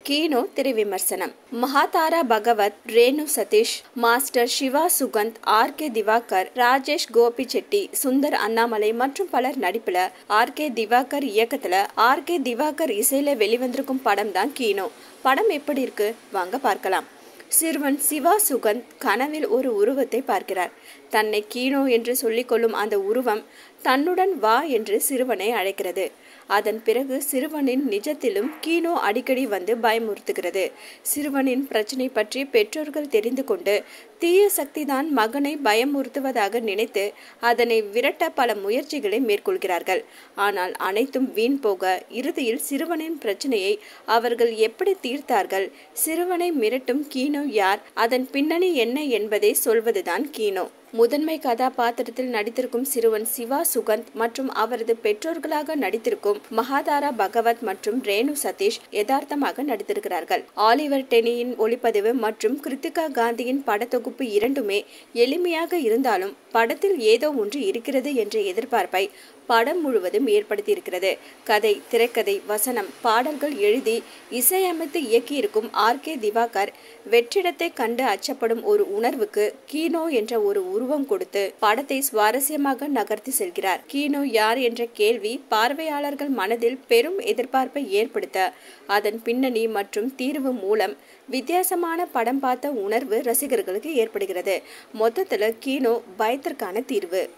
Keno திரை விமர்சனம். மகாதாரா பகவத், Renu Satish, master Siva Sukanth, RK. Diwakar, Rajesh Gopi Shetty, Sundar Annamalai மற்றும் பலர் நடிப்புல ஆர்.கே. திவாகர் இயக்கத்துல ஆர்.கே. திவாகர் இசையில வெளிவந்திருக்கும் படம் தான் கீனோ. படம் எப்படி இருக்கு வாங்க பார்க்கலாம். சிறுவன் சிவா சுகந்த் கனவில் ஒரு உருவத்தை பார்க்கிறார். தன்னை கீனோ என்று சொல்லிக்கொள்ளும் அந்த உருவம் தன்னுடன் வா என்று சிறுவனை அழைக்கிறது. அதன் பிறகு சிறுவனின் நிஜத்திலும் கீனோ அடிக்கடி வந்து பயமுறுத்துகிறது. சிறுவனின் பிரச்சனை பற்றி பெற்றோர்கள் தெரிந்து கொண்டு தீய சக்திதான் மகனை பயமுறுத்துவதாக நினைத்து அதனை விரட்ட பல முயற்சிகளை மேற்கொள்கிறார்கள். ஆனால் அனைத்தும் வீண் போக இறுதியில் சிறுவனின் பிரச்சனையை அவர்கள் எப்படி தீர்த்தார்கள், சிறுவனை மிரட்டும் கீனோ யார், அதன் பின்னணி என்ன என்பதை சொல்வதுதான் கீனோ. முதன்மை கதாபாத்திரத்தில் நடித்திருக்கும் சிறுவன் சிவா சுகந்த் மற்றும் அவரது பெற்றோர்களாக நடித்திருக்கும் மகாதாரா பகவத் மற்றும் ரேணு சதீஷ் யதார்த்தமாக நடித்திருக்கிறார்கள். ஆலிவர் டெனியின் ஒளிப்பதிவு மற்றும் கிருத்திகா காந்தியின் படத்தொகுப்பு இரண்டுமே எளிமையாக இருந்தாலும் படத்தில் ஏதோ ஒன்று இருக்கிறது என்ற எதிர்பார்ப்பை படம் முழுவதும் ஏற்படுத்தியிருக்கிறது. கதை, திரைக்கதை, வசனம், பாடல்கள் எழுதி இசையமைத்து இயக்கியிருக்கும் ஆர்.கே. திவாகர் வெற்றிடத்தை கண்டு அச்சப்படும் ஒரு உணர்வுக்கு கீனோ என்ற ஒரு உருவம் கொடுத்து படத்தை சுவாரஸ்யமாக நகர்த்தி செல்கிறார். கீனோ யார் என்ற கேள்வி பார்வையாளர்கள் மனதில் பெரும் எதிர்பார்ப்பை ஏற்படுத்த அதன் பின்னணி மற்றும் தீர்வு மூலம் வித்தியாசமான படம் பார்த்த உணர்வு ரசிகர்களுக்கு ஏற்படுகிறது. மொத்தத்துல கீனோ பயத்திற்கான தீர்வு.